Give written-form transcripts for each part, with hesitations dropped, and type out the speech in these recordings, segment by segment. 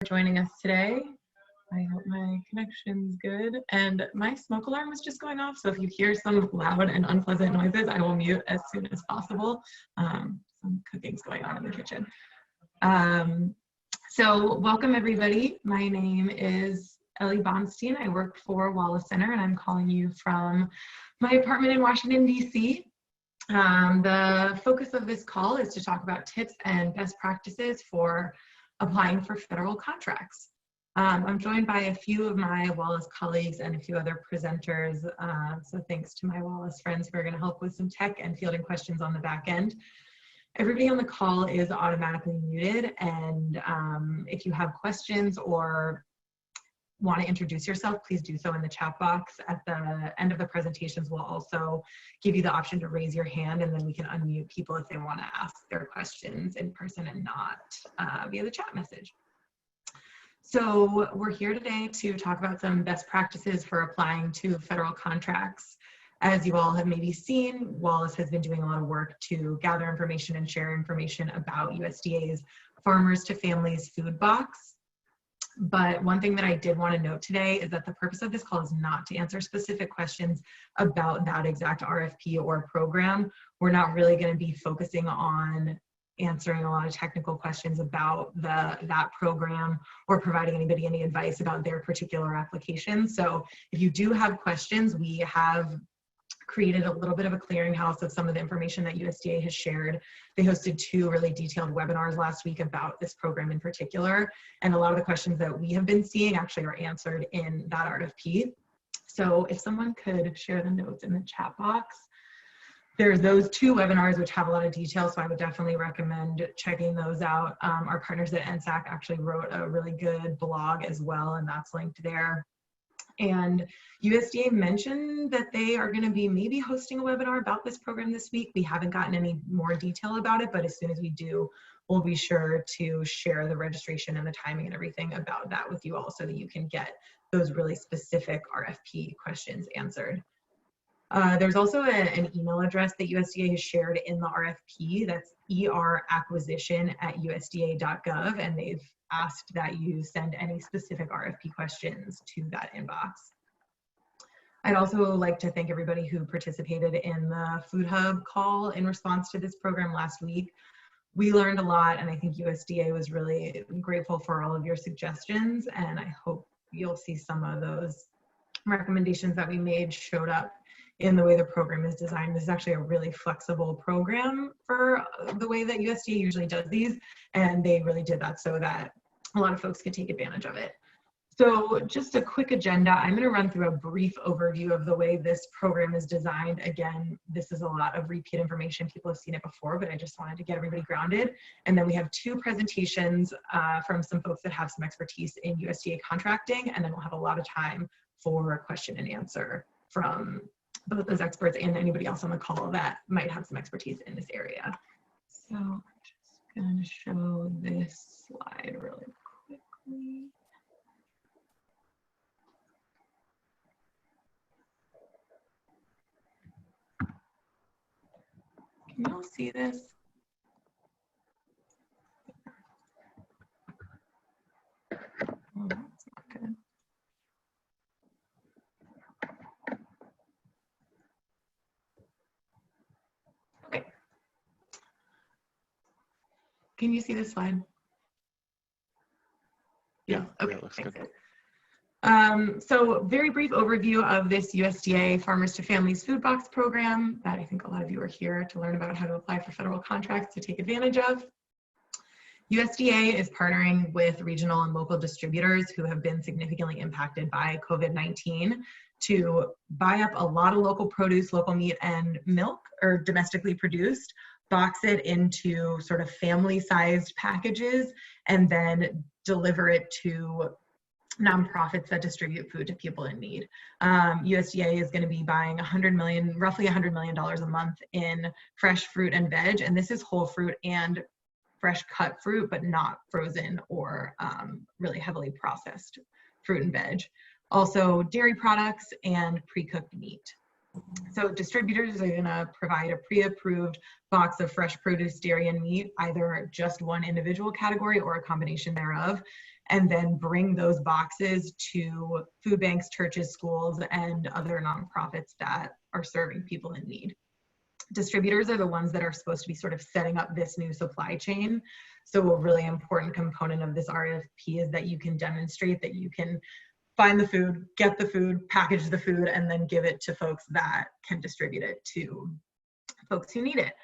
Joining us today. I hope my connection's good. And my smoke alarm was just going off, so if you hear some loud and unpleasant noises, I will mute as soon as possible. Some cooking's going on in the kitchen. So welcome everybody. My name is Ellie Bonstein. I work for Wallace Center, and I'm calling you from my apartment in Washington, D.C. The focus of this call is to talk about tips and best practices for applying for federal contracts. I'm joined by a few of my Wallace colleagues and a few other presenters. So thanks to my Wallace friends who are going to help with some tech and fielding questions on the back end. Everybody on the call is automatically muted, and if you have questions or want to introduce yourself, please do so in the chat box. At the end of the presentations, we'll also give you the option to raise your hand, and then we can unmute people if they want to ask their questions in person and not via the chat message. So we're here today to talk about some best practices for applying to federal contracts. As you all have maybe seen, Wallace has been doing a lot of work to gather information and share information about USDA's Farmers to Families food box. But one thing that I did want to note today is that the purpose of this call is not to answer specific questions about that exact RFP or program. We're not really going to be focusing on answering a lot of technical questions about that program or providing anybody any advice about their particular application. So if you do have questions, we have created a little bit of a clearinghouse of some of the information that USDA has shared. They hosted 2 really detailed webinars last week about this program in particular, and a lot of the questions that we have been seeing actually are answered in that RFP. So if someone could share the notes in the chat box. There's those 2 webinars which have a lot of detail, so I would definitely recommend checking those out. Our partners at NSAC actually wrote a really good blog as well, and that's linked there. And USDA mentioned that they are going to be maybe hosting a webinar about this program this week. We haven't gotten any more detail about it, but as soon as we do, we'll be sure to share the registration and the timing and everything about that with you all so that you can get those really specific RFP questions answered. There's also an email address that USDA has shared in the RFP. That's eracquisition@usda.gov, and they've asked that you send any specific RFP questions to that inbox. I'd also like to thank everybody who participated in the Food Hub call in response to this program last week. We learned a lot, and I think USDA was really grateful for all of your suggestions, and I hope you'll see some of those recommendations that we made showed up in the way the program is designed. This is actually a really flexible program for the way that USDA usually does these, and they really did that so that a lot of folks could take advantage of it. So just a quick agenda. I'm going to run through a brief overview of the way this program is designed. Again, this is a lot of repeat information. People have seen it before, but I just wanted to get everybody grounded. And then we have 2 presentations from some folks that have some expertise in USDA contracting, and then we'll have a lot of time for question and answer from both those experts and anybody else on the call that might have some expertise in this area. So I'm just going to show this slide really quickly. Can you all see this? Oh, that's not good. Can you see this slide? Yeah, okay. Yeah, looks good. So very brief overview of this USDA Farmers to Families food box program that I think a lot of you are here to learn about how to apply for federal contracts to take advantage of. USDA is partnering with regional and local distributors who have been significantly impacted by COVID-19 to buy up a lot of local produce, local meat and milk, or domestically produced, box it into sort of family-sized packages, and then deliver it to nonprofits that distribute food to people in need. USDA is going to be buying roughly $100 million a month in fresh fruit and veg, and this is whole fruit and fresh cut fruit, but not frozen or really heavily processed fruit and veg. Also dairy products and pre-cooked meat. So distributors are going to provide a pre-approved box of fresh produce, dairy, and meat, either just one individual category or a combination thereof. and then bring those boxes to food banks, churches, schools, and other nonprofits that are serving people in need. Distributors are the ones that are supposed to be sort of setting up this new supply chain. So a really important component of this RFP is that you can demonstrate that you can find the food, get the food, package the food, and then give it to folks that can distribute it to folks who need it.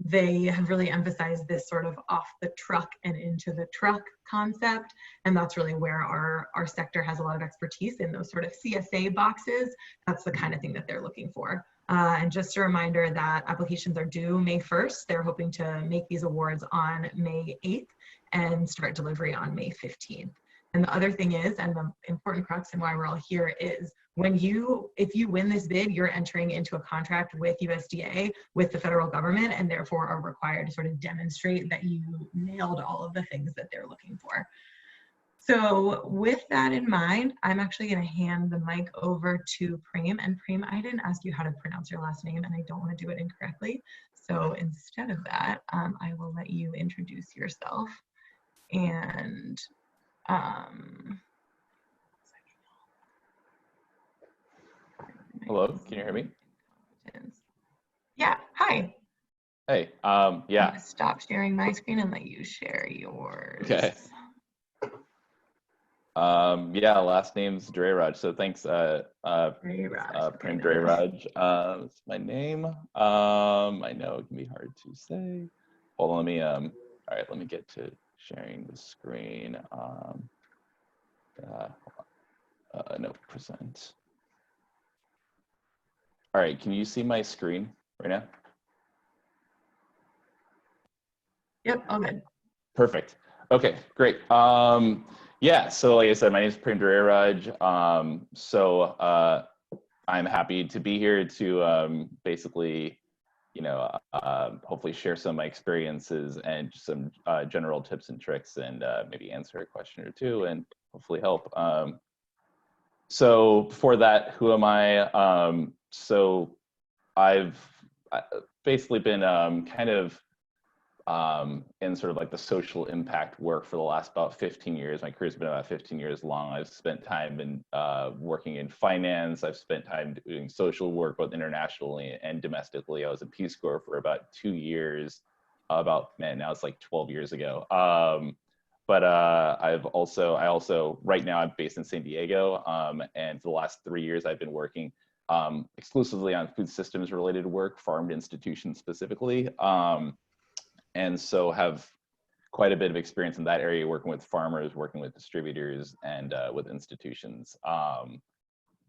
They have really emphasized this sort of off the truck and into the truck concept. And that's really where our sector has a lot of expertise in those sort of CSA boxes. That's the kind of thing that they're looking for. And just a reminder that applications are due May 1st. They're hoping to make these awards on May 8th and start delivery on May 15th. And the other thing is, and the important crux and why we're all here is, if you win this bid, you're entering into a contract with USDA, with the federal government, and therefore are required to sort of demonstrate that you nailed all of the things that they're looking for. So with that in mind, I'm actually going to hand the mic over to Prem. And Prem, I didn't ask you how to pronounce your last name, and I don't want to do it incorrectly. So instead of that, I will let you introduce yourself. And hello, can you hear me? Yeah, hi. Hey, yeah. I'm gonna stop sharing my screen and let you share yours. Okay. Yeah, last name's Dreyraj, so thanks, Prem Dreyraj. It's my name. I know it can be hard to say. Hold on, let me, all right, let me get to sharing the screen. No, present. All right, can you see my screen right now? Yep, all good. Perfect. Okay, great. Yeah, so like I said, my name is Prem Dreyraj. I'm happy to be here to basically, hopefully share some of my experiences and some general tips and tricks, and maybe answer a question or two and hopefully help. So before that, who am I? So I've basically been kind of in sort of like the social impact work for the last about 15 years. My career's been about 15 years long. I've spent time in working in finance. I've spent time doing social work, both internationally and domestically. I was a Peace Corps for about 2 years, now it's like 12 years ago. But I also, right now I'm based in San Diego. And for the last 3 years, I've been working exclusively on food systems related work, farmed institutions specifically. And so have quite a bit of experience in that area, working with farmers, working with distributors, and with institutions.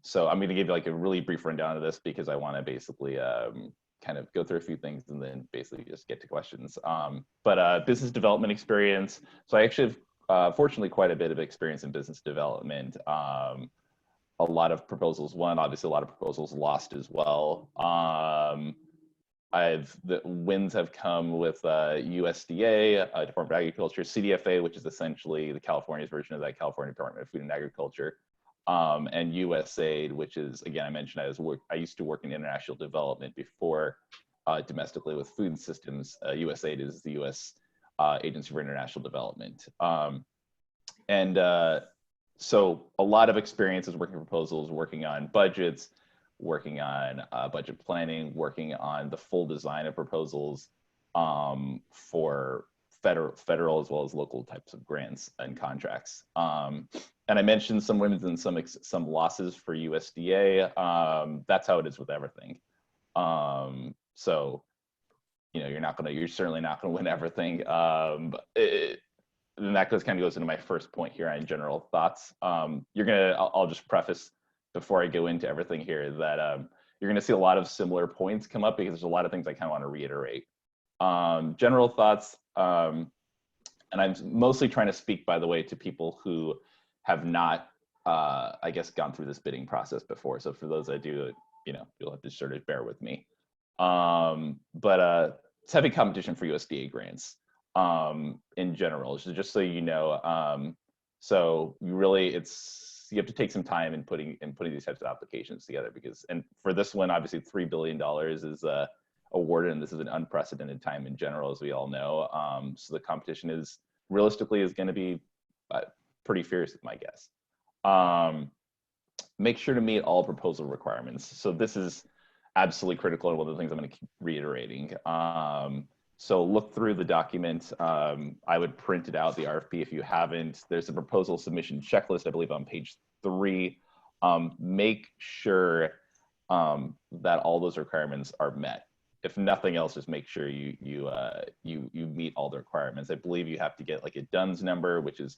So I'm going to give you like a really brief rundown of this because I want to basically kind of go through a few things and then basically just get to questions. But business development experience. So I actually have, fortunately, quite a bit of experience in business development. A lot of proposals won, obviously a lot of proposals lost as well. The wins have come with USDA, Department of Agriculture, CDFA, which is essentially the California's version of that, California Department of Food and Agriculture, and USAID, which is, again, I mentioned I used to work in international development before domestically with food systems. USAID is the U.S. Agency for International Development. So a lot of experiences working proposals, working on budgets, working on budget planning, working on the full design of proposals for federal as well as local types of grants and contracts. And I mentioned some wins and some losses for USDA. That's how it is with everything. So, you're certainly not gonna win everything. And that kind of goes into my first point here on general thoughts. I'll just preface before I go into everything here that you're going to see a lot of similar points come up because there's a lot of things I kind of want to reiterate. General thoughts, and I'm mostly trying to speak, by the way, to people who have not, I guess, gone through this bidding process before. So for those that do, you'll have to sort of bear with me. But it's heavy competition for USDA grants in general. So just so you know, so you have to take some time in putting these types of applications together and for this one, obviously $3 billion is awarded, and this is an unprecedented time in general, as we all know. So the competition is realistically is going to be pretty fierce, is my guess. Make sure to meet all proposal requirements. So this is absolutely critical, and one of the things I'm going to keep reiterating. So look through the document. I would print it out, the RFP, if you haven't. There's a proposal submission checklist, I believe, on page 3. Make sure that all those requirements are met. If nothing else, just make sure you meet all the requirements. I believe you have to get like a DUNS number, which is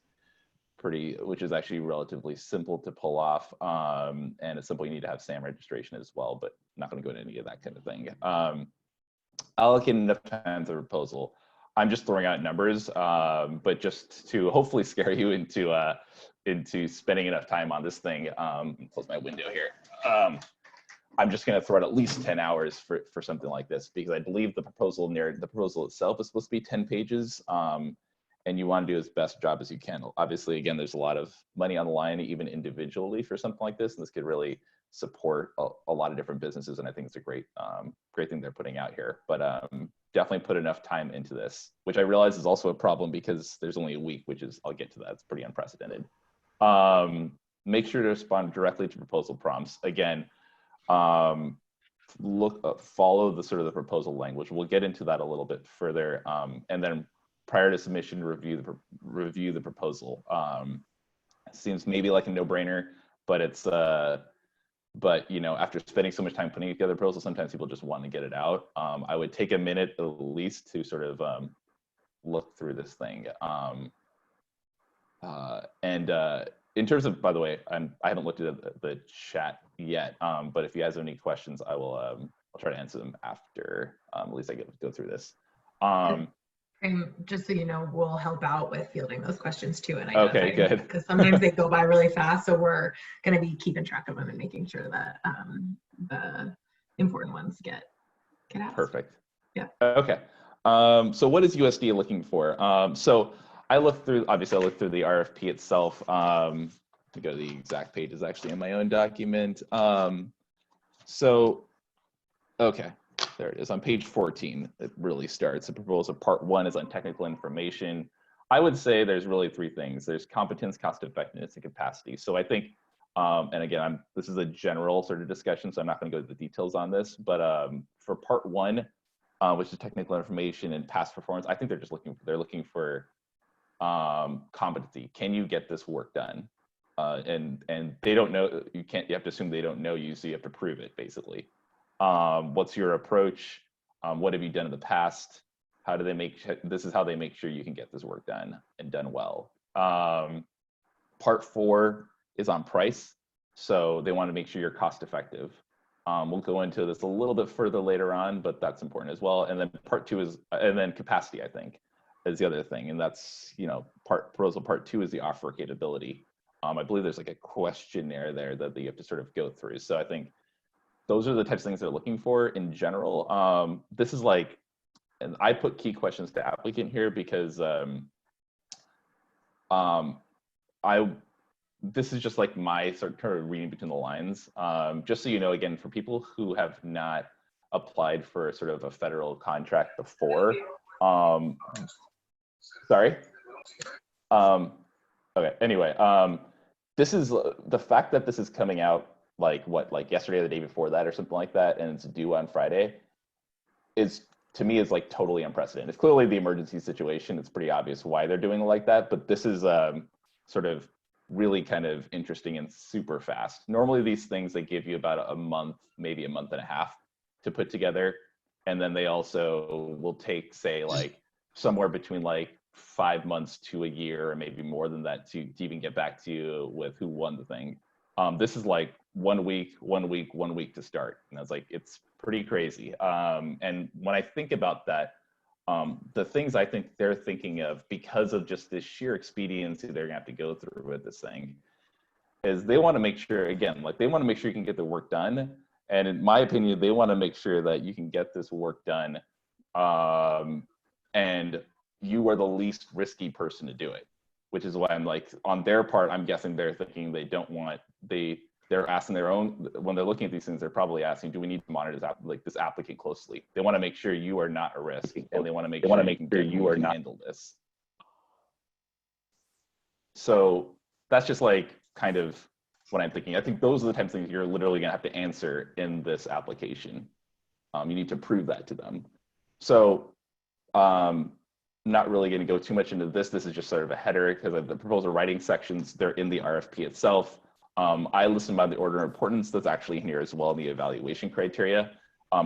actually relatively simple to pull off, and it's simple. You need to have SAM registration as well, but I'm not going to go into any of that kind of thing. Allocate enough time to the proposal. I'm just throwing out numbers, but just to hopefully scare you into spending enough time on this thing. Close my window here. I'm just going to throw out at least 10 hours for something like this, because I believe the proposal itself is supposed to be 10 pages. And you want to do as best job as you can. Obviously, again, there's a lot of money on the line, even individually, for something like this. And this could really support a lot of different businesses. And I think it's a great thing they're putting out here. But definitely put enough time into this, which I realize is also a problem because there's only a week, which is, I'll get to that. It's pretty unprecedented. Make sure to respond directly to proposal prompts. Again, follow the sort of the proposal language. We'll get into that a little bit further. And then prior to submission, review the proposal. Seems maybe like a no-brainer, but it's but you know, after spending so much time putting together a proposal, sometimes people just want to get it out. I would take a minute at least to sort of look through this thing. In terms of, by the way, I haven't looked at the chat yet, but if you guys have any questions, I'll try to answer them after at least I go through this. And just so you know, we'll help out with fielding those questions too. And okay, good. Because sometimes they go by really fast, so we're going to be keeping track of them and making sure that the important ones get asked. Perfect. Yeah. Okay. So what is USDA looking for? So I looked through the RFP itself. To go to the exact page is actually in my own document. Okay. There it is on page 14. It really starts. The proposal part 1 is on technical information. I would say there's really 3 things. There's competence, cost effectiveness, and capacity. So I think, and again, this is a general sort of discussion, so I'm not going to go into the details on this. But for part 1, which is technical information and past performance, I think they're looking for competency. Can you get this work done? And they don't know. You have to assume they don't know you, so you have to prove it, basically. What's your approach? What have you done in the past? This is how they make sure you can get this work done and done well. Part 4 is on price. So they want to make sure you're cost effective. We'll go into this a little bit further later on, but that's important as well. And then part 2 is, and then capacity, I think, is the other thing. And that's, you know, proposal part 2 is the offer capability. I believe there's like a questionnaire there that you have to sort of go through. So I think those are the types of things they're looking for in general. This is like, and I put key questions to applicant here because this is just like my sort of reading between the lines. Just so you know, again, for people who have not applied for sort of a federal contract before, sorry. Okay, anyway, this is the fact that this is coming out like yesterday or the day before that or something like that, and it's due on Friday, is to me is like totally unprecedented. It's clearly the emergency situation. It's pretty obvious why they're doing it like that, but this is sort of really kind of interesting and super fast. Normally these things, they give you about a month, maybe a month and a half to put together, and then they also will take, say, like somewhere between like 5 months to a year, or maybe more than that, to even get back to you with who won the thing. This is like 1 week to start. And I was like, it's pretty crazy. And when I think about that, the things I think they're thinking of, because of just this sheer expediency they're gonna have to go through with this thing, is they want to make sure, again, like they want to make sure you can get the work done. And in my opinion, they want to make sure that you can get this work done, and you are the least risky person to do it, which is why I'm like, on their part, I'm guessing they're thinking they don't want, they're asking their own, when they're looking at these things, they're probably asking, do we need to monitor this applicant closely? They want to make sure you are not a risk, and they want to make sure you are not handle this. So that's just like kind of what I'm thinking. I think those are the types of things you're literally gonna have to answer in this application. You need to prove that to them. So not really going to go too much into this. This is just sort of a header because of the proposal writing sections. They're in the RFP itself. I listen by the order of importance. That's actually in here as well in the evaluation criteria.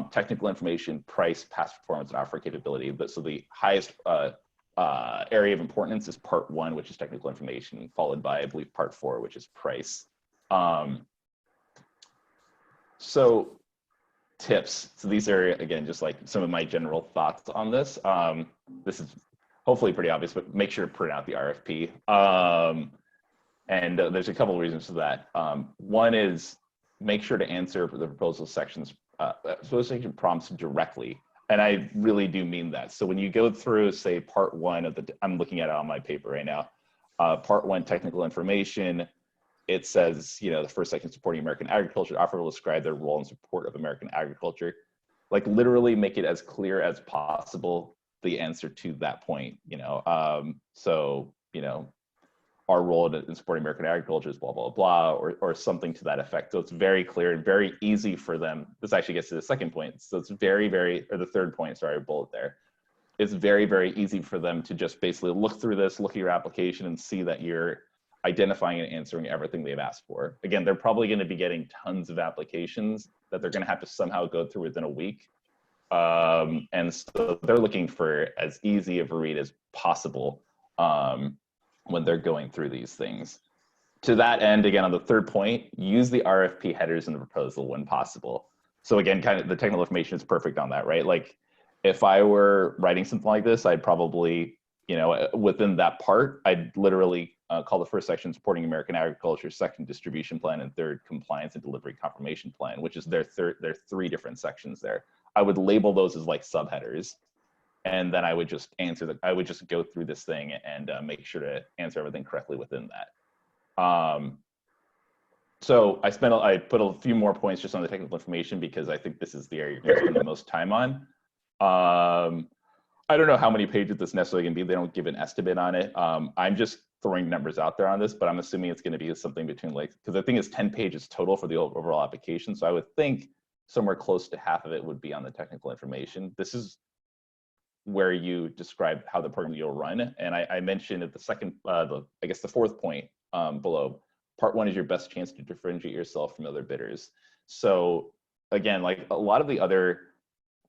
Technical information, price, past performance, and offer capability. But so the highest area of importance is part 1, which is technical information, followed by, I believe, part 4, which is price. So tips. So these are, again, just like some of my general thoughts on this. This is hopefully pretty obvious, but make sure to print out the RFP. And there's a couple of reasons for that. One is make sure to answer the proposal sections, section prompts directly. And I really do mean that. So when you go through, say, part 1 of the, I'm looking at it on my paper right now, part 1, technical information, it says, you know, the first section supporting American agriculture, the offer will describe their role in support of American agriculture. Like literally make it as clear as possible, the answer to that point, you know. So, you know, our role in supporting American agriculture is blah, blah, blah, or something to that effect. So it's very clear and very easy for them. This actually gets to the second point. So it's very, or the third point, sorry, bullet there. It's very, very easy for them to just basically look through this, look at your application and see that you're identifying and answering everything they've asked for. Again, they're probably going to be getting tons of applications that they're going to have to somehow go through within a week. And so they're looking for as easy of a read as possible when they're going through these things. To that end, again, on the third point, use the RFP headers in the proposal when possible. So again, kind of the technical information is perfect on that, right? Like if I were writing something like this, I'd probably, you know, within that part, I'd literally call the first section supporting American agriculture, second distribution plan, and third compliance and delivery confirmation plan, which is their 3 different sections there. I would label those as like subheaders, and then I would just answer I would just go through this thing and make sure to answer everything correctly within that. So I put a few more points just on the technical information because I think this is the area you're going to spend the most time on. I don't know how many pages this necessarily going to be. They don't give an estimate on it. I'm just throwing numbers out there on this, but I'm assuming it's going to be something between like, because I think it's 10 pages total for the overall application. So I would think somewhere close to half of it would be on the technical information. This is where you describe how the program you'll run. And I mentioned at the second, I guess the fourth point below, part 1 is your best chance to differentiate yourself from other bidders. So again, like a lot of the other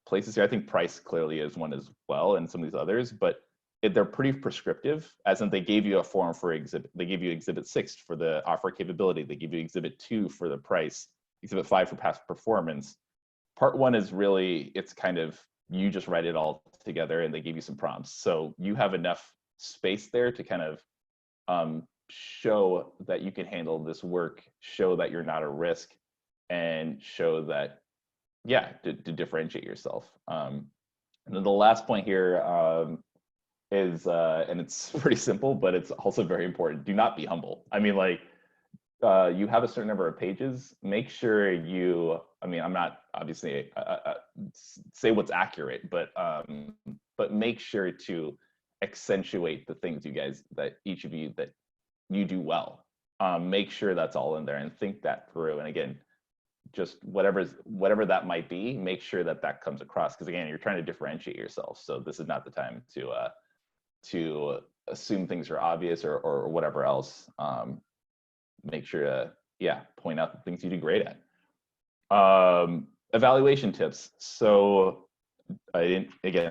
places here, I think price clearly is one as well, and some of these others, but they're pretty prescriptive, as in they gave you a form for exhibit, they give you exhibit 6 for the offer capability, they give you exhibit 2 for the price, exhibit 5 for past performance. Part 1 is really, it's kind of, you just write it all together and they give you some prompts. So you have enough space there to kind of show that you can handle this work, show that you're not a risk, and show that, yeah, to differentiate yourself. And then the last point here is, and it's pretty simple, but it's also very important. Do not be humble. I mean, like, you have a certain number of pages. Make sure you, I mean, I'm not obviously say what's accurate, but make sure to accentuate the things you guys, that each of you, that you do well. Make sure that's all in there and think that through. And again, just whatever that might be, make sure that that comes across, because again, you're trying to differentiate yourself. So this is not the time to assume things are obvious or whatever else. Make sure to, yeah, point out the things you do great at. Evaluation tips. So again,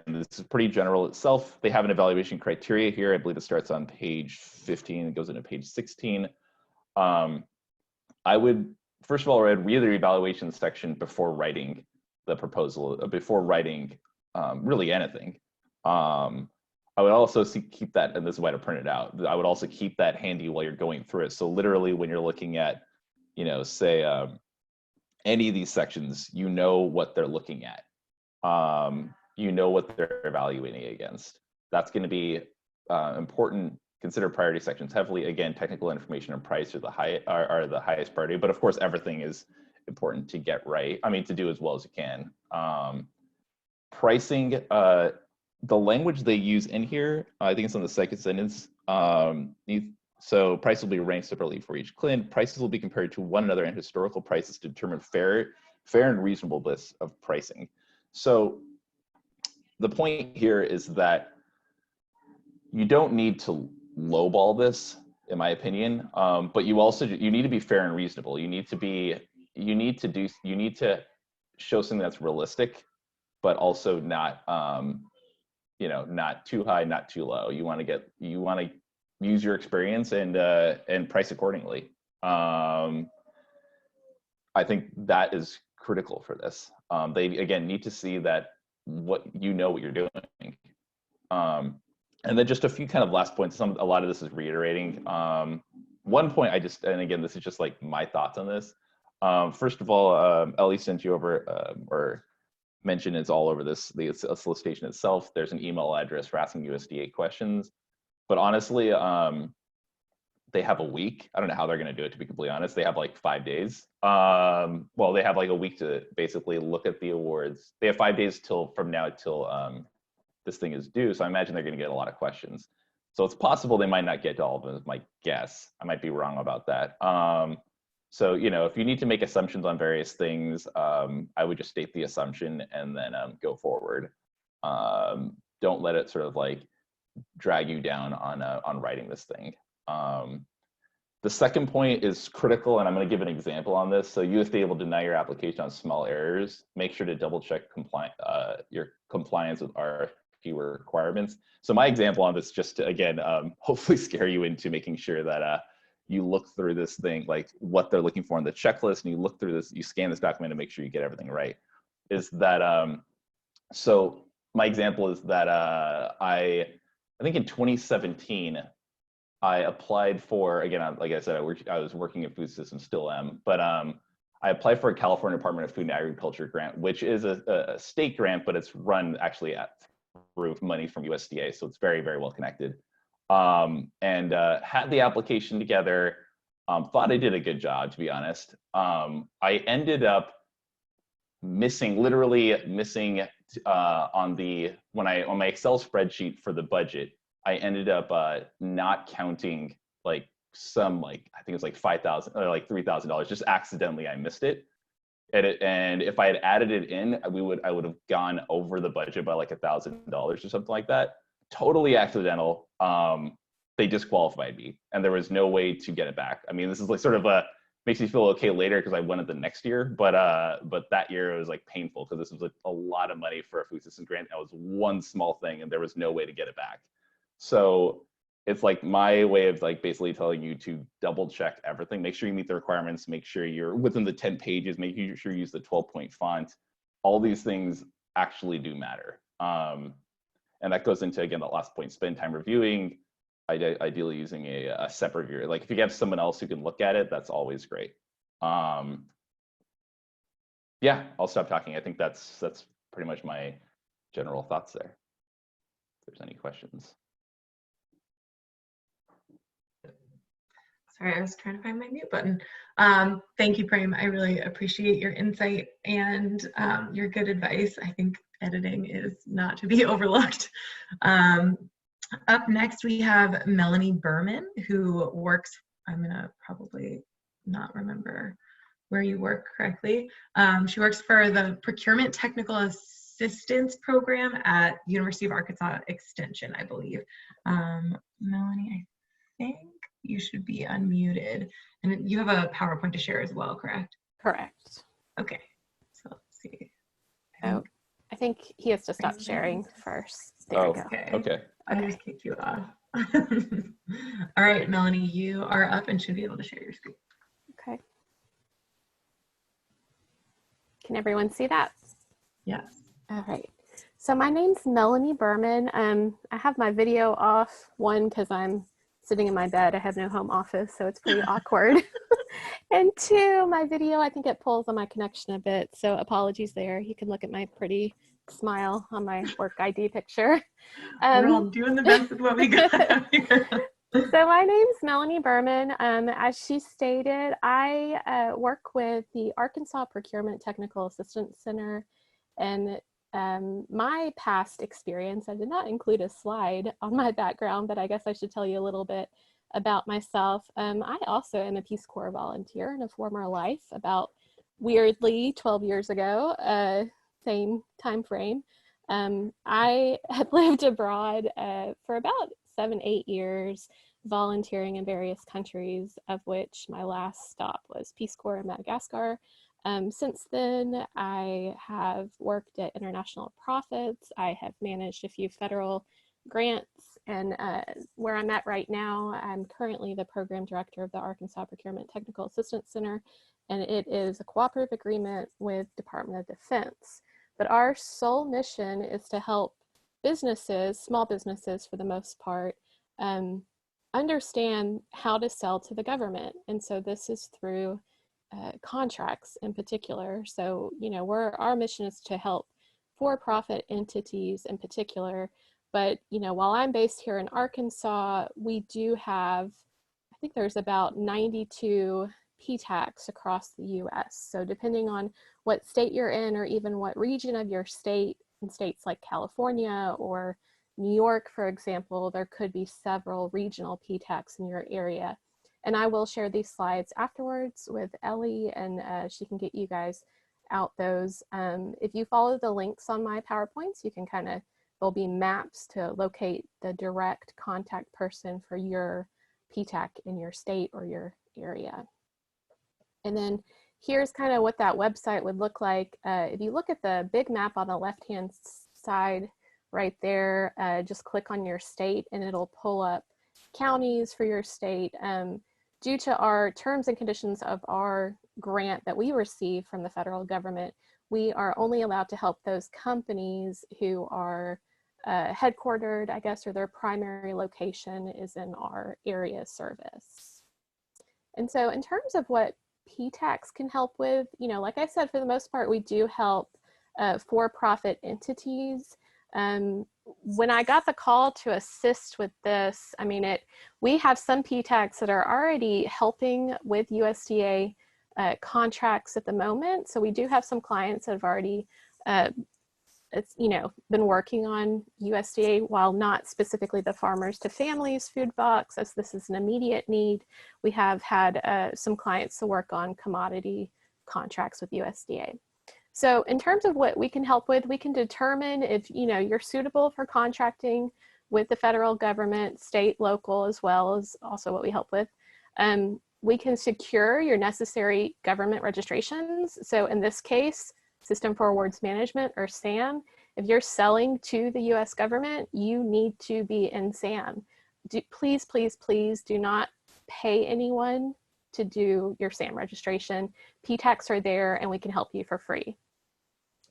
this is pretty general itself. They have an evaluation criteria here. I believe it starts on page 15 and goes into page 16. I would, first of all, I'd read the evaluation section before writing the proposal, before writing really anything. I would also keep that, and this is why to print it out, I would also keep that handy while you're going through it. So literally when you're looking at, you know, say any of these sections, you know what they're looking at. You know what they're evaluating against. That's going to be important. Consider priority sections heavily. Again, technical information and price are the highest priority, but of course everything is important to get right. I mean, to do as well as you can. Pricing, the language they use in here, I think it's on the second sentence. So prices will be ranked separately for each client. Prices will be compared to one another and historical prices to determine fair and reasonableness of pricing. So the point here is that you don't need to lowball this, in my opinion, but you need to be fair and reasonable. You need to show something that's realistic, but also not not too high, not too low. You want to use your experience and price accordingly. I think that is critical for this. They again need to see that what you're doing. And then just a few kind of last points. A lot of this is reiterating. One point and again, this is just like my thoughts on this. First of all, Ellie sent you over or mentioned it's all over the solicitation itself. There's an email address for asking USDA questions. But honestly, they have a week. I don't know how they're going to do it, to be completely honest. They have like 5 days. Well, they have like a week to basically look at the awards. They have 5 days from now till this thing is due. So I imagine they're going to get a lot of questions. So it's possible they might not get to all of them, is my guess. I might be wrong about that. So, if you need to make assumptions on various things, I would just state the assumption and then go forward. Don't let it sort of like drag you down on writing this thing. The second point is critical, and I'm going to give an example on this. So USDA will deny your application on small errors. Make sure to double check your compliance with RFP requirements. So my example on this, just to, again, hopefully scare you into making sure that you look through this thing, like what they're looking for in the checklist, and you look through this, you scan this document to make sure you get everything right, is that, so my example is that I think in 2017, I applied for, again, like I said, I was working at Food Systems, still am, but I applied for a California Department of Food and Agriculture grant, which is a state grant, but it's run actually through money from USDA, so it's very, very well connected. And had the application together, thought I did a good job, to be honest. I ended up literally missing on my Excel spreadsheet for the budget. I ended up not counting I think it's like $5,000 or like $3,000. Just accidentally, I missed it. And if I had added it in, I would have gone over the budget by like $1,000 or something like that. Totally accidental. They disqualified me, and there was no way to get it back. I mean, this is like sort of makes me feel okay later because I won it the next year, but that year it was like painful because this was like a lot of money for a food systems grant. That was one small thing, and there was no way to get it back. So it's like my way of like basically telling you to double check everything, make sure you meet the requirements, make sure you're within the 10 pages, make sure you use the 12-point font. All these things actually do matter. And that goes into, again, the last point, spend time reviewing, ideally using a separate reviewer. Like if you have someone else who can look at it, that's always great. Yeah, I'll stop talking. I think that's pretty much my general thoughts there. If there's any questions. Sorry, I was trying to find my mute button. Thank you, Prem. I really appreciate your insight and your good advice. I think editing is not to be overlooked. Up next, we have Melanie Berman, who works, I'm gonna probably not remember where you work correctly. She works for the Procurement Technical Assistance Program at University of Arkansas Extension, I believe. Melanie, I think you should be unmuted. And you have a PowerPoint to share as well, correct? Correct. Okay, so let's see. I think he has to stop sharing first. There we go. Okay. I just kicked you off. All right, Melanie, you are up and should be able to share your screen. Okay. Can everyone see that? Yes. All right. So my name's Melanie Berman. I have my video off, one, because I'm sitting in my bed. I have no home office, so it's pretty awkward. And two, my video, I think it pulls on my connection a bit, so apologies there. You can look at my pretty smile on my work ID picture. We're all doing the best with what we got here. So my name's Melanie Berman. As she stated, I work with the Arkansas Procurement Technical Assistance Center, and my past experience, I did not include a slide on my background, but I guess I should tell you a little bit about myself. I also am a Peace Corps volunteer in a former life, about weirdly 12 years ago, same time frame. I had lived abroad for about 7-8 years, volunteering in various countries, of which my last stop was Peace Corps in Madagascar. Since then, I have worked at international profits. I have managed a few federal grants, and where I'm at right now, I'm currently the program director of the Arkansas Procurement Technical Assistance Center, and it is a cooperative agreement with Department of Defense. But our sole mission is to help businesses, small businesses for the most part, understand how to sell to the government. And so this is through contracts in particular. So, you know, our mission is to help for-profit entities in particular. But, you know, while I'm based here in Arkansas, we do have, I think there's about 92 PTACs across the US. So depending on what state you're in, or even what region of your state, in states like California or New York, for example, there could be several regional PTACs in your area. And I will share these slides afterwards with Ellie, and she can get you guys out those. If you follow the links on my PowerPoints, you can kind of, there'll be maps to locate the direct contact person for your PTAC in your state or your area. And then here's kind of what that website would look like. If you look at the big map on the left-hand side right there, just click on your state and it'll pull up counties for your state. Due to our terms and conditions of our grant that we receive from the federal government, we are only allowed to help those companies who are headquartered, I guess, or their primary location is in our area service. And so in terms of what PTACs can help with, you know, like I said, for the most part, we do help for-profit entities. When I got the call to assist with this, I mean, we have some PTACs that are already helping with USDA contracts at the moment. So we do have some clients that have already, been working on USDA, while not specifically the Farmers to Families food box, as this is an immediate need. We have had some clients to work on commodity contracts with USDA. So in terms of what we can help with, we can determine if, you know, you're suitable for contracting with the federal government, state, local, as well as also what we help with. We can secure your necessary government registrations. So in this case, System for Awards Management, or SAM. If you're selling to the US government, you need to be in SAM. Please, please, please do not pay anyone to do your SAM registration. PTACs are there and we can help you for free.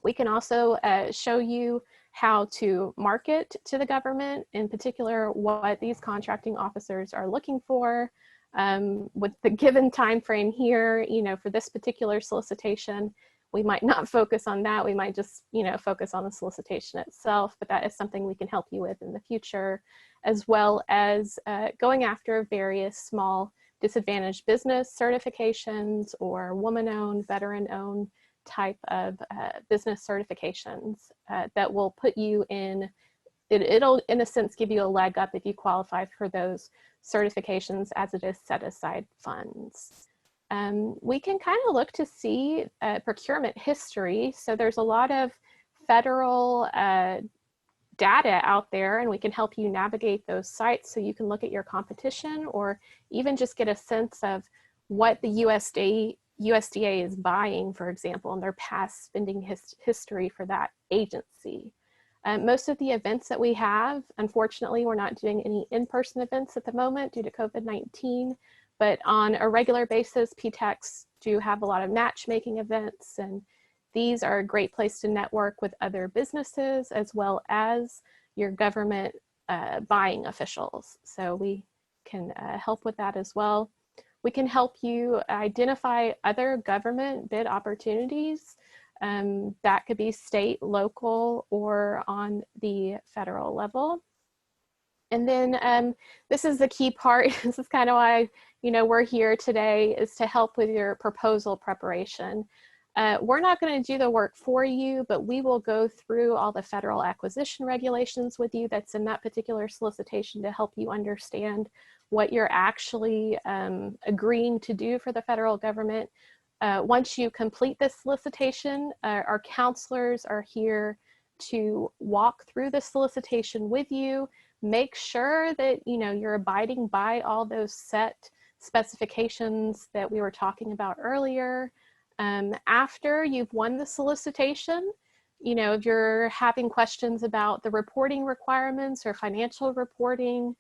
We can also show you how to market to the government, in particular what these contracting officers are looking for. With the given time frame here, you know, for this particular solicitation, we might not focus on that. We might just, you know, focus on the solicitation itself, but that is something we can help you with in the future, as well as going after various small disadvantaged business certifications or woman-owned, veteran-owned type of business certifications that will put you in, it'll in a sense give you a leg up if you qualify for those certifications, as it is set aside funds. We can kind of look to see procurement history. So there's a lot of federal data out there, and we can help you navigate those sites so you can look at your competition, or even just get a sense of what the USDA is buying, for example, and their past spending history for that agency. Most of the events that we have, unfortunately, we're not doing any in-person events at the moment due to COVID-19, but on a regular basis, PTACs do have a lot of matchmaking events, and these are a great place to network with other businesses as well as your government buying officials. So we can help with that as well. We can help you identify other government bid opportunities. That could be state, local, or on the federal level. And then this is the key part. This is kind of why, you know, we're here today, is to help with your proposal preparation. We're not going to do the work for you, but we will go through all the federal acquisition regulations with you that's in that particular solicitation to help you understand what you're actually agreeing to do for the federal government. Once you complete this solicitation, our counselors are here to walk through the solicitation with you, make sure that you're abiding by all those set specifications that we were talking about earlier. After you've won the solicitation, if you're having questions about the reporting requirements or financial reporting,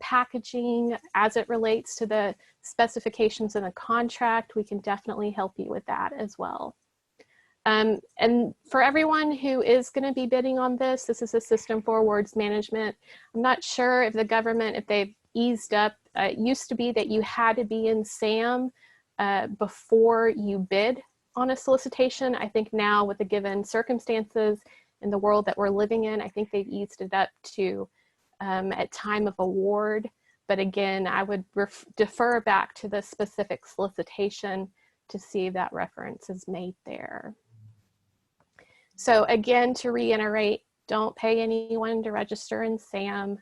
packaging as it relates to the specifications in the contract, we can definitely help you with that as well. And for everyone who is going to be bidding on this is a system for awards management. I'm not sure if the government, if they've eased up. It used to be that you had to be in SAM before you bid on a solicitation. I think now, with the given circumstances in the world that we're living in, I think they've eased it up to at time of award. But again, I would defer back to the specific solicitation to see if that reference is made there. So again, to reiterate, don't pay anyone to register in SAM.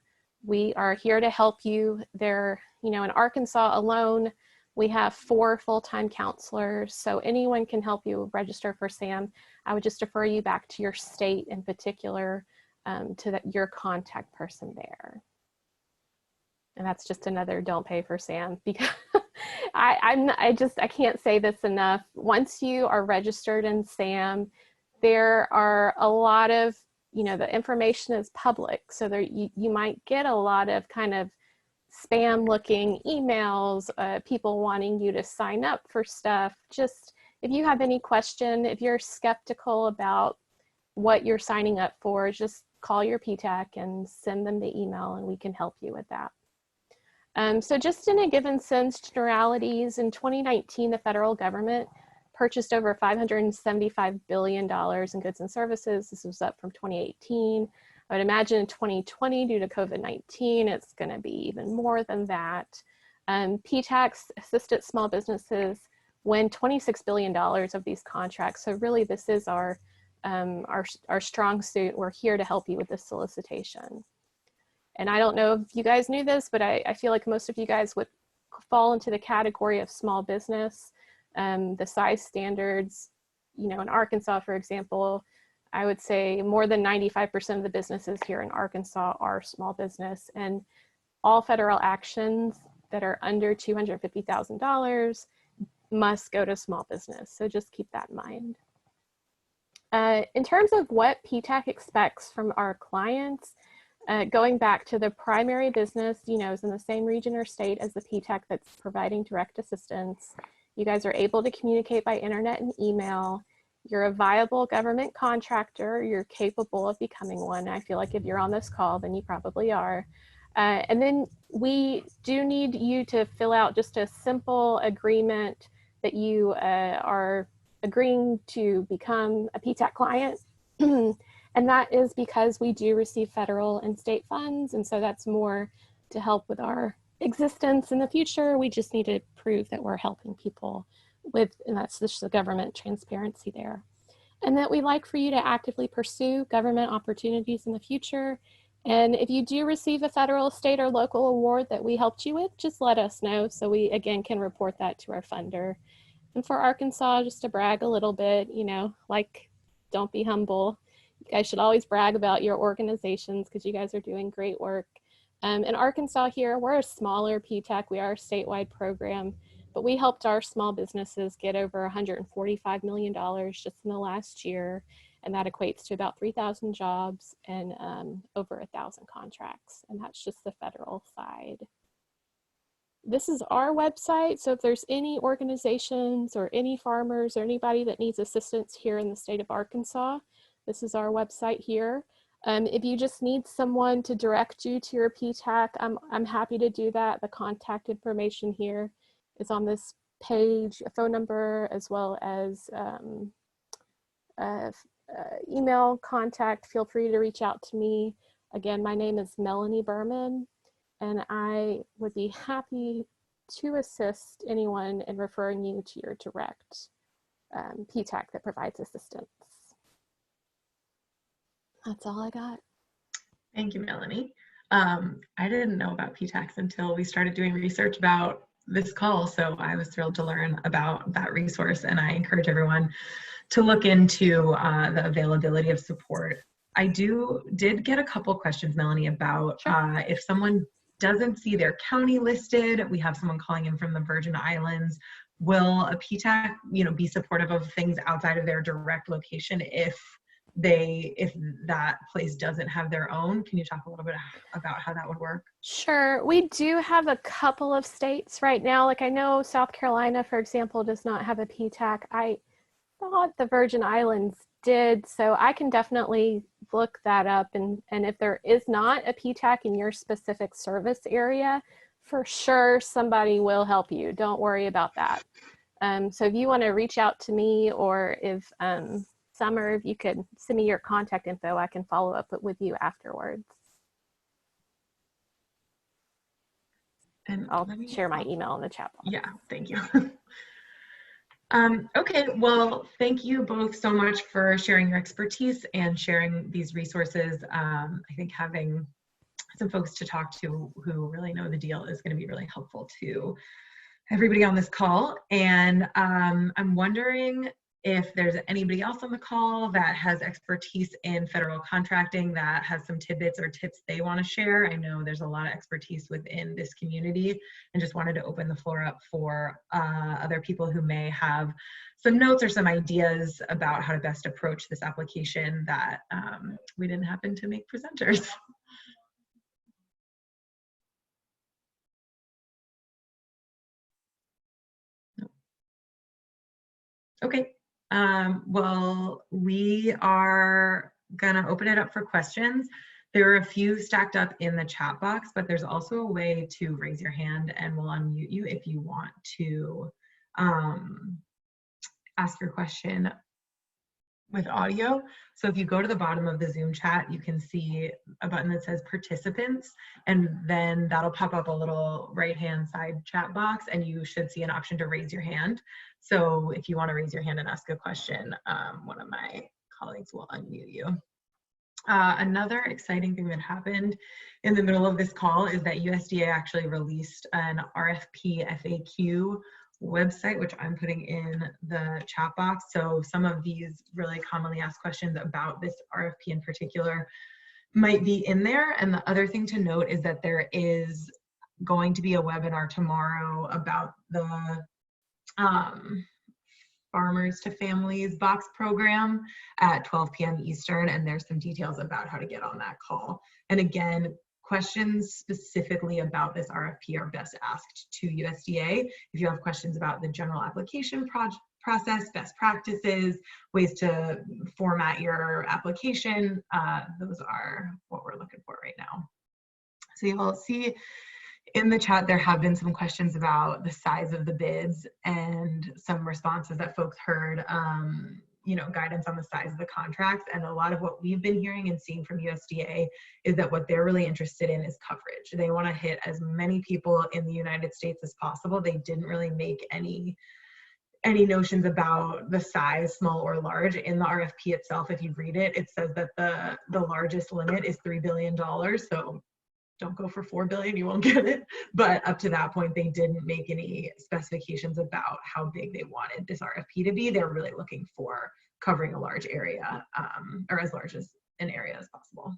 We are here to help you. There, in Arkansas alone, we have 4 full-time counselors, so anyone can help you register for SAM. I would just defer you back to your state in particular, to your contact person there. And that's just another don't pay for SAM, because I can't say this enough. Once you are registered in SAM, there are a lot of, the information is public. So there, you might get a lot of kind of spam looking emails, people wanting you to sign up for stuff. Just if you have any question, if you're skeptical about what you're signing up for, just call your PTAC and send them the email and we can help you with that. So just in a given sense, generalities, in 2019, the federal government purchased over $575 billion in goods and services. This was up from 2018. I would imagine in 2020, due to COVID-19, it's going to be even more than that. PTACs assisted small businesses win $26 billion of these contracts. So really, this is our strong suit. We're here to help you with this solicitation. And I don't know if you guys knew this, but I feel like most of you guys would fall into the category of small business. The size standards, in Arkansas, for example, I would say more than 95% of the businesses here in Arkansas are small business, and all federal actions that are under $250,000 must go to small business. So just keep that in mind. In terms of what PTAC expects from our clients, going back to the primary business, is in the same region or state as the PTAC that's providing direct assistance. You guys are able to communicate by internet and email. You're a viable government contractor. You're capable of becoming one. I feel like if you're on this call, then you probably are. And then we do need you to fill out just a simple agreement that you are agreeing to become a PTAC client. And that is because we do receive federal and state funds. And so that's more to help with our existence in the future. We just need to prove that we're helping people with, and that's just the government transparency there. And that we like for you to actively pursue government opportunities in the future. And if you do receive a federal, state, or local award that we helped you with, just let us know so we, again, can report that to our funder. And for Arkansas, just to brag a little bit, don't be humble. You guys should always brag about your organizations because you guys are doing great work. In Arkansas here, we're a smaller PTAC. We are a statewide program, but we helped our small businesses get over $145 million just in the last year. And that equates to about 3,000 jobs and over 1,000 contracts. And that's just the federal side. This is our website. So if there's any organizations or any farmers or anybody that needs assistance here in the state of Arkansas, this is our website here. If you just need someone to direct you to your PTAC, I'm happy to do that. The contact information here is on this page, a phone number, as well as email contact. Feel free to reach out to me. Again, my name is Melanie Berman, and I would be happy to assist anyone in referring you to your direct PTAC that provides assistance. That's all I got. Thank you, Melanie. I didn't know about PTACs until we started doing research about this call, so I was thrilled to learn about that resource, and I encourage everyone to look into the availability of support. I did get a couple questions, Melanie, about if someone doesn't see their county listed, we have someone calling in from the Virgin Islands, will a PTAC, be supportive of things outside of their direct location if that place doesn't have their own? Can you talk a little bit about how that would work? Sure. We do have a couple of states right now. Like I know South Carolina, for example, does not have a PTAC. I thought the Virgin Islands did, so I can definitely look that up. And if there is not a PTAC in your specific service area, for sure somebody will help you. Don't worry about that. So if you want to reach out to me, or if Summer, if you could send me your contact info, I can follow up with you afterwards. And I'll share my email in the chat box. Yeah, thank you. Okay, well, thank you both so much for sharing your expertise and sharing these resources. I think having some folks to talk to who really know the deal is going to be really helpful to everybody on this call. And I'm wondering if there's anybody else on the call that has expertise in federal contracting that has some tidbits or tips they want to share. I know there's a lot of expertise within this community, and just wanted to open the floor up for other people who may have some notes or some ideas about how to best approach this application that we didn't happen to make presenters. Okay. Well, we are gonna open it up for questions. There are a few stacked up in the chat box, but there's also a way to raise your hand and we'll unmute you if you want to ask your question with audio. So if you go to the bottom of the Zoom chat, you can see a button that says participants, and then that'll pop up a little right-hand side chat box, and you should see an option to raise your hand. So if you want to raise your hand and ask a question, one of my colleagues will unmute you. Another exciting thing that happened in the middle of this call is that USDA actually released an RFP FAQ website, which I'm putting in the chat box. So some of these really commonly asked questions about this RFP in particular might be in there. And the other thing to note is that there is going to be a webinar tomorrow about the Farmers to Families box program at 12 p.m. Eastern, and there's some details about how to get on that call. And again, questions specifically about this RFP are best asked to USDA. If you have questions about the general application process, best practices, ways to format your application, those are what we're looking for right now. So you'll see in the chat, there have been some questions about the size of the bids and some responses that folks heard, guidance on the size of the contracts. And a lot of what we've been hearing and seeing from USDA is that what they're really interested in is coverage. They want to hit as many people in the United States as possible. They didn't really make any notions about the size, small or large. In the RFP itself, if you read it, it says that the largest limit is $3 billion. So don't go for 4 billion, you won't get it. But up to that point, they didn't make any specifications about how big they wanted this RFP to be. They're really looking for covering a large area, or as large as an area as possible.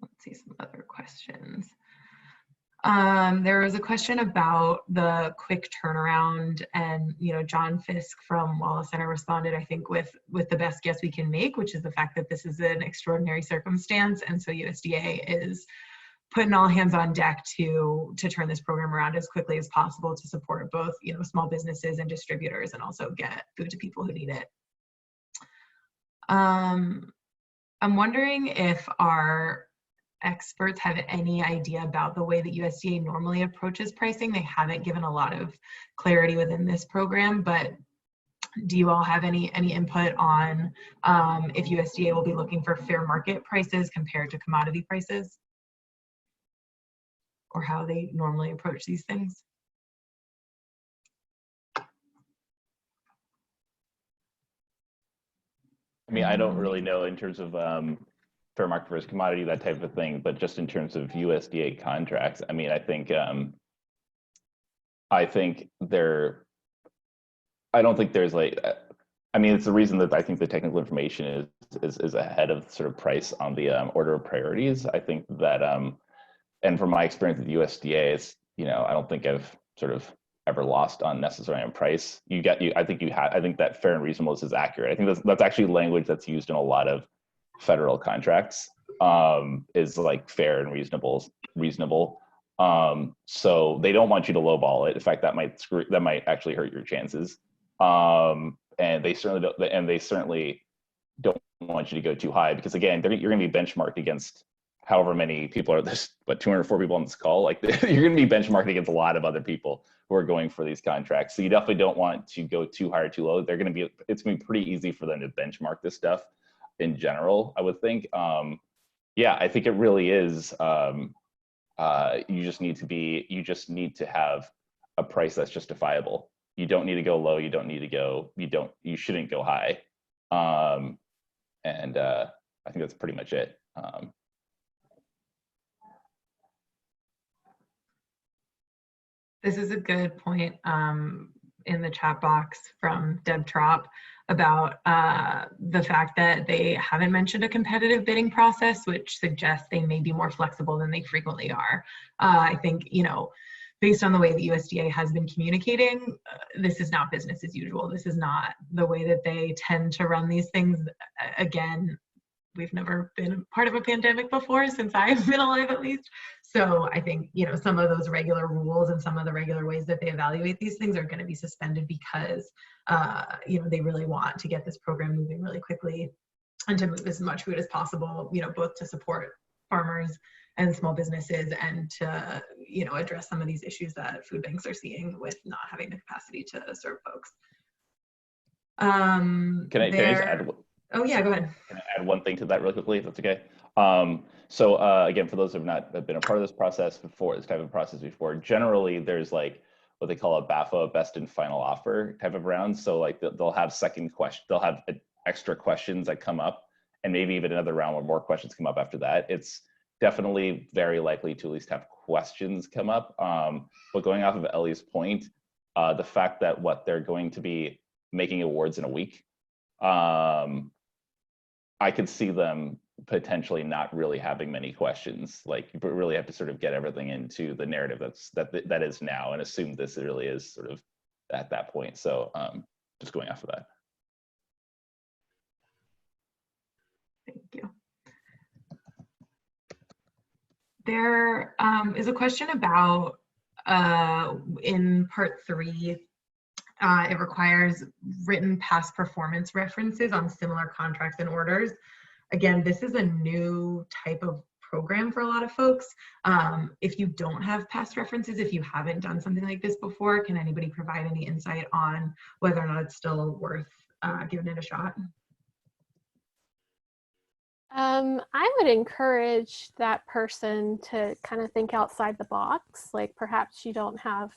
Let's see some other questions. There was a question about the quick turnaround, and John Fisk from Wallace Center responded, I think, with the best guess we can make, which is the fact that this is an extraordinary circumstance, and so USDA is putting all hands on deck to turn this program around as quickly as possible to support both small businesses and distributors, and also get food to people who need it. I'm wondering if our experts have any idea about the way that USDA normally approaches pricing. They haven't given a lot of clarity within this program, but do you all have any input on if USDA will be looking for fair market prices compared to commodity prices, or how they normally approach these things? I mean, I don't really know in terms of fair market versus commodity, that type of thing, but just in terms of USDA contracts, I mean, I think I don't think there's like, I mean, it's the reason that I think the technical information is ahead of sort of price on the order of priorities. I think that, and from my experience with USDA, it's, I don't think I've sort of ever lost unnecessarily on price. I think that fair and reasonable is accurate. I think that's actually language that's used in a lot of federal contracts, is like fair and reasonable. So they don't want you to lowball it. In fact, that might actually hurt your chances. And they certainly don't want you to go too high, because again, you're going to be benchmarked against however many people are 204 people on this call. Like you're going to be benchmarked against a lot of other people who are going for these contracts. So you definitely don't want to go too high or too low. It's going to be pretty easy for them to benchmark this stuff in general, I would think. Yeah, I think it really is. You just need to have a price that's justifiable. You don't need to go low. You shouldn't go high. And I think that's pretty much it. This is a good point in the chat box from Deb Trop about the fact that they haven't mentioned a competitive bidding process, which suggests they may be more flexible than they frequently are. I think, based on the way the USDA has been communicating, this is not business as usual. This is not the way that they tend to run these things. Again, we've never been part of a pandemic before, since I've been alive at least. So I think, some of those regular rules and some of the regular ways that they evaluate these things are going to be suspended because, they really want to get this program moving really quickly and to move as much food as possible, both to support farmers and small businesses and to, address some of these issues that food banks are seeing with not having the capacity to serve folks. Can I just add? Oh yeah, go ahead. Can I add one thing to that really quickly, if that's okay? So again, for those who have not been a part of this process before, this type of process before, generally there's like what they call a BAFA, best and final offer type of round. So like they'll have they'll have extra questions that come up, and maybe even another round where more questions come up after that. It's definitely very likely to at least have questions come up. But going off of Ellie's point, the fact that they're going to be making awards in a week, I could see them potentially not really having many questions. Like you really have to sort of get everything into the narrative that is now, and assume this really is sort of at that point. So just going off of that. Thank you. There is a question about in part 3, it requires written past performance references on similar contracts and orders. Again, this is a new type of program for a lot of folks. If you don't have past references, if you haven't done something like this before, can anybody provide any insight on whether or not it's still worth giving it a shot? I would encourage that person to kind of think outside the box. Like perhaps you don't have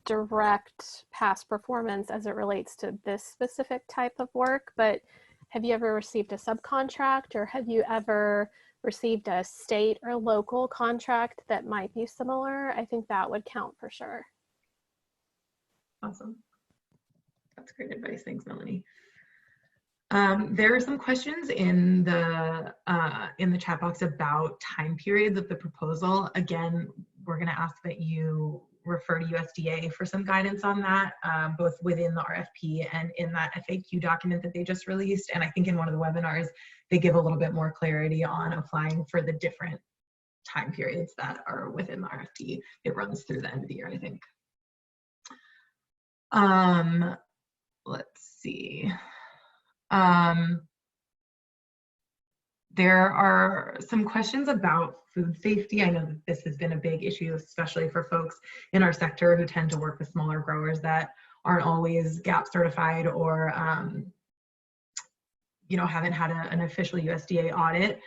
direct past performance as it relates to this specific type of work, but have you ever received a subcontract, or have you ever received a state or local contract that might be similar? I think that would count for sure. Awesome. That's great advice. Thanks, Melanie. There are some questions in the chat box about time periods of the proposal. Again, we're going to ask that you refer to USDA for some guidance on that, both within the RFP and in that FAQ document that they just released. And I think in one of the webinars, they give a little bit more clarity on applying for the different time periods that are within the RFP. It runs through the end of the year, I think. Let's see. There are some questions about food safety. I know that this has been a big issue, especially for folks in our sector who tend to work with smaller growers that aren't always GAP certified or haven't had an official USDA audit.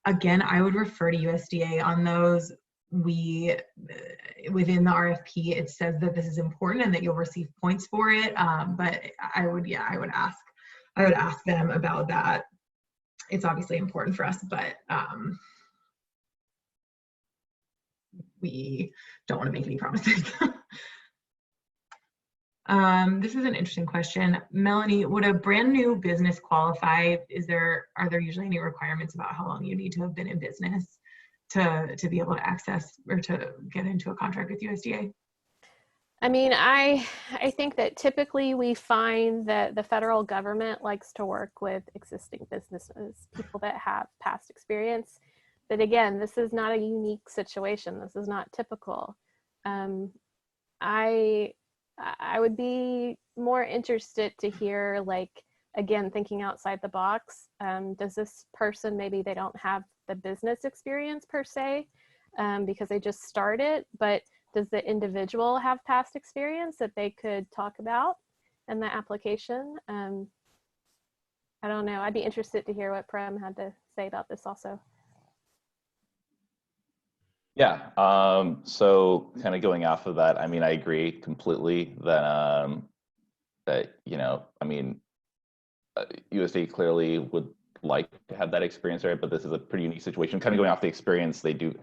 Again, I would refer to USDA on those. Within the RFP, it says that this is important and that you'll receive points for it. But I would ask I would ask them about that. It's obviously important for us, but we don't want to make any promises. This is an interesting question. Melanie, would a brand new business qualify? Are there usually any requirements about how long you need to have been in business to be able to access or to get into a contract with USDA? I mean, I think that typically we find that the federal government likes to work with existing businesses, people that have past experience. But again, this is not a unique situation. This is not typical. I would be more interested to hear, like, again, thinking outside the box. Does this person, maybe they don't have the business experience per se, because they just started, but does the individual have past experience that they could talk about in the application? I don't know. I'd be interested to hear what Prem had to say about this also. Yeah, so kind of going off of that, I mean, I agree completely that, I mean, USDA clearly would like to have that experience, right? But this is a pretty unique situation. Kind of going off the experience, they do,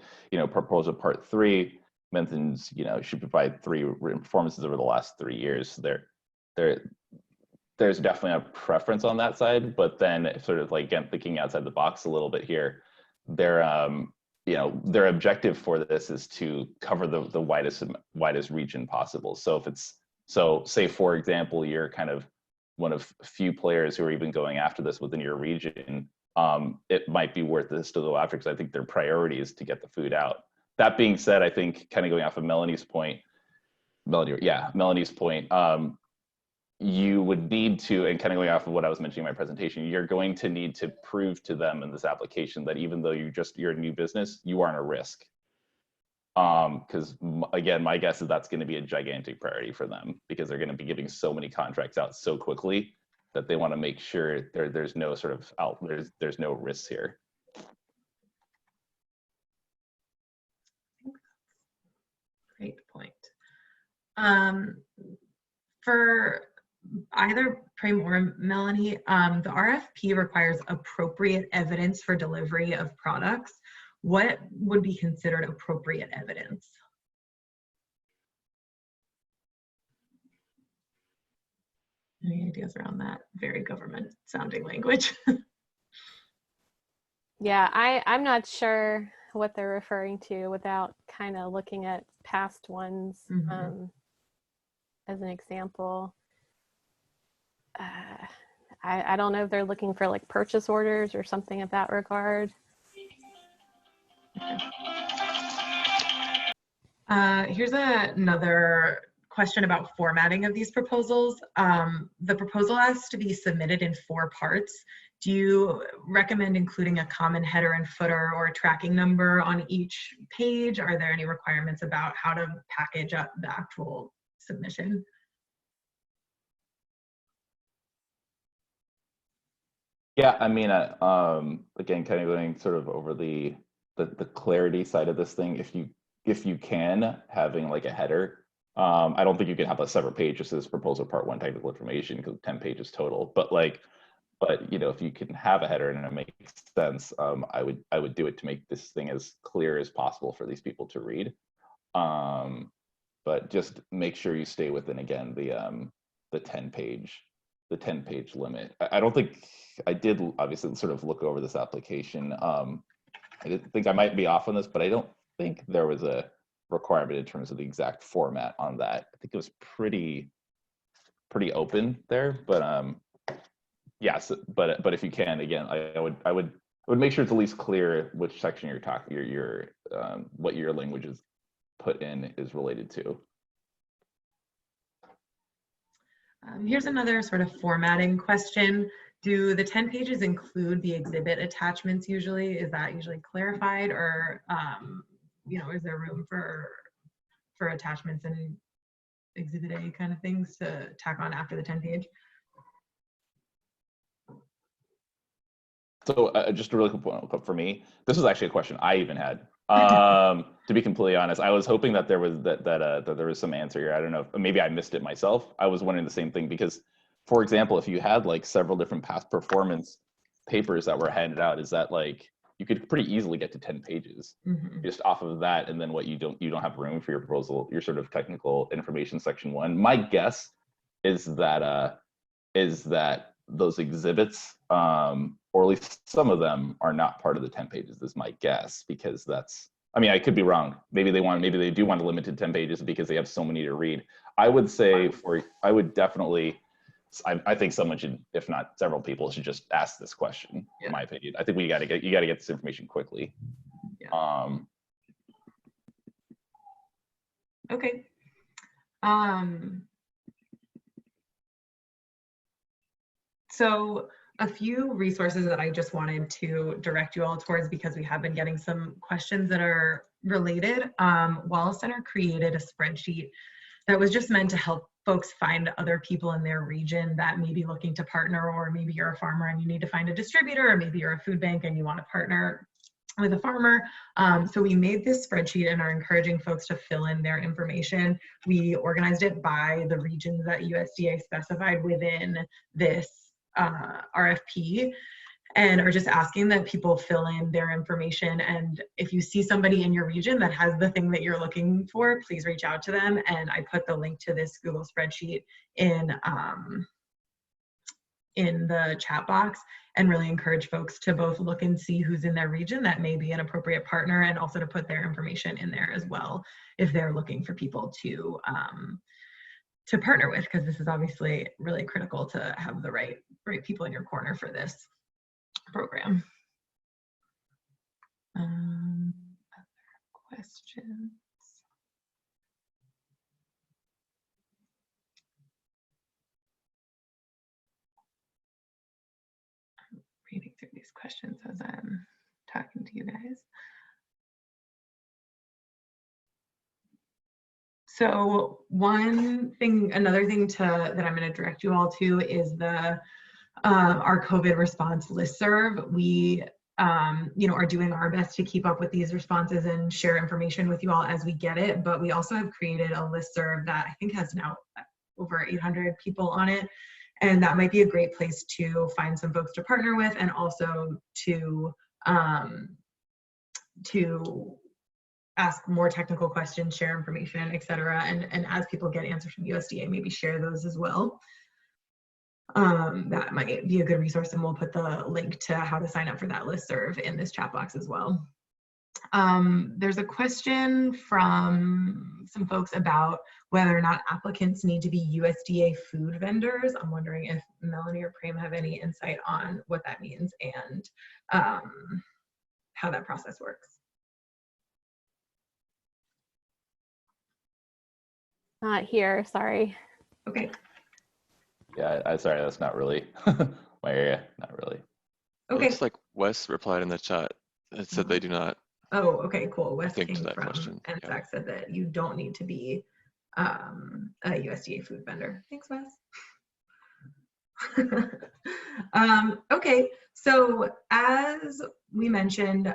proposal part 3 mentions, should provide 3 written performances over the last 3 years. There's definitely a preference on that side, but then sort of like, again, thinking outside the box a little bit here, their objective for this is to cover the widest region possible. So if it's, say for example, you're kind of one of few players who are even going after this within your region, it might be worth this to go after, because I think their priority is to get the food out. That being said, I think kind of going off of Melanie's point, you would need to, and kind of going off of what I was mentioning in my presentation, you're going to need to prove to them in this application that even though you're a new business, you aren't a risk. Because again, my guess is that's going to be a gigantic priority for them, because they're going to be giving so many contracts out so quickly that they want to make sure there's no sort of there's no risks here. Great point. For either Prem or Melanie, the RFP requires appropriate evidence for delivery of products. What would be considered appropriate evidence? Any ideas around that? Very government sounding language. Yeah, I'm not sure what they're referring to without kind of looking at past ones. As an example. I don't know if they're looking for like purchase orders or something of that regard. Here's another question about formatting of these proposals. The proposal has to be submitted in 4 parts. Do you recommend including a common header and footer or a tracking number on each page? Are there any requirements about how to package up the actual submission? Yeah, I mean, again, kind of going sort of over the clarity side of this thing. If you can, having like a header, I don't think you can have a separate page just as proposal part 1 technical information, because 10 pages total. But if you can have a header and it makes sense, I would do it to make this thing as clear as possible for these people to read. But just make sure you stay within, again, the 10 page limit. I don't think I did obviously sort of look over this application. I didn't think I might be off on this, but I don't think there was a requirement in terms of the exact format on that. I think it was pretty open there, but yes, but if you can, again, I would make sure it's at least clear which section you're talking, what your language is put in is related to. Here's another sort of formatting question. Do the 10 pages include the exhibit attachments usually? Is that usually clarified, or is there room for attachments and exhibit A kind of things to tack on after the 10 page? So just a really quick point for me, this was actually a question I even had. To be completely honest, I was hoping that there was that there was some answer here. I don't know if maybe I missed it myself. I was wondering the same thing, because for example, if you had like several different past performance papers that were handed out, is that like, you could pretty easily get to 10 pages just off of that. And then what you don't have room for your proposal, your sort of technical information section 1. My guess is that those exhibits, or at least some of them, are not part of the 10 pages is my guess, because that's, I mean, I could be wrong. Maybe they do want a limited 10 pages because they have so many to read. I would say I think someone should, if not several people, should just ask this question, in my opinion. I think you got to get this information quickly. Yeah. Okay. So a few resources that I just wanted to direct you all towards, because we have been getting some questions that are related. Wallace Center created a spreadsheet that was just meant to help folks find other people in their region that may be looking to partner, or maybe you're a farmer and you need to find a distributor, or maybe you're a food bank and you want to partner with a farmer. So we made this spreadsheet and are encouraging folks to fill in their information. We organized it by the regions that USDA specified within this RFP, and are just asking that people fill in their information. And if you see somebody in your region that has the thing that you're looking for, please reach out to them. And I put the link to this Google spreadsheet in the chat box, and really encourage folks to both look and see who's in their region that may be an appropriate partner, and also to put their information in there as well if they're looking for people to partner with, because this is obviously really critical to have the right people in your corner for this program. Other questions? I'm reading through these questions as I'm talking to you guys. So another thing that I'm going to direct you all to is our COVID response listserv. We are doing our best to keep up with these responses and share information with you all as we get it, but we also have created a listserv that I think has now over 800 people on it, and that might be a great place to find some folks to partner with, and also to ask more technical questions, share information, etc. And as people get answers from USDA, maybe share those as well. That might be a good resource, and we'll put the link to how to sign up for that listserv in this chat box as well. There's a question from some folks about whether or not applicants need to be USDA food vendors. I'm wondering if Melanie or Prem have any insight on what that means and how that process works. Not here, sorry. Okay. Yeah, sorry, that's not really my area, not really. Okay. Looks like Wes replied in the chat. It said they do not. Oh, okay, cool. Wes think came to that from question, NSAC, yeah. said that you don't need to be a USDA food vendor. Thanks, Wes. Okay, so as we mentioned,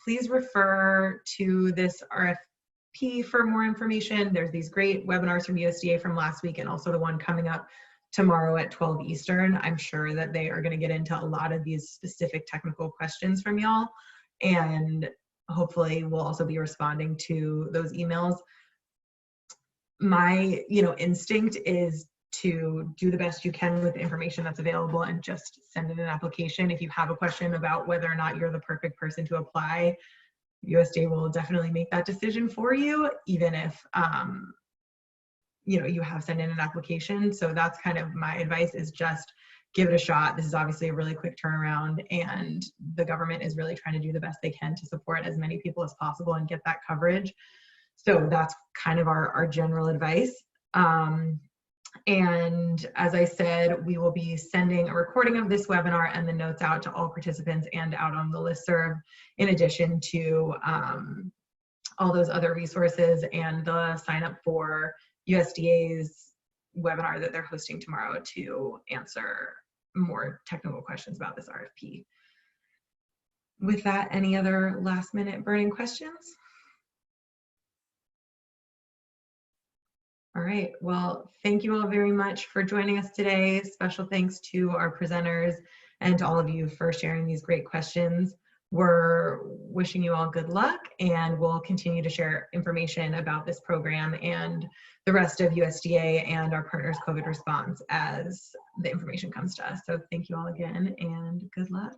please refer to this RFP for more information. There's these great webinars from USDA from last week, and also the one coming up tomorrow at 12 Eastern. I'm sure that they are going to get into a lot of these specific technical questions from y'all, and hopefully we'll also be responding to those emails. My instinct is to do the best you can with the information that's available and just send in an application. If you have a question about whether or not you're the perfect person to apply, USDA will definitely make that decision for you, even if you have sent in an application. So that's kind of my advice, is just give it a shot. This is obviously a really quick turnaround, and the government is really trying to do the best they can to support as many people as possible and get that coverage. So that's kind of our general advice. And as I said, we will be sending a recording of this webinar and the notes out to all participants and out on the listserv, in addition to all those other resources and the sign up for USDA's webinar that they're hosting tomorrow to answer more technical questions about this RFP. With that, any other last minute burning questions? All right. Well, thank you all very much for joining us today. Special thanks to our presenters and to all of you for sharing these great questions. We're wishing you all good luck, and we'll continue to share information about this program and the rest of USDA and our partners' COVID response as the information comes to us. So thank you all again, and good luck.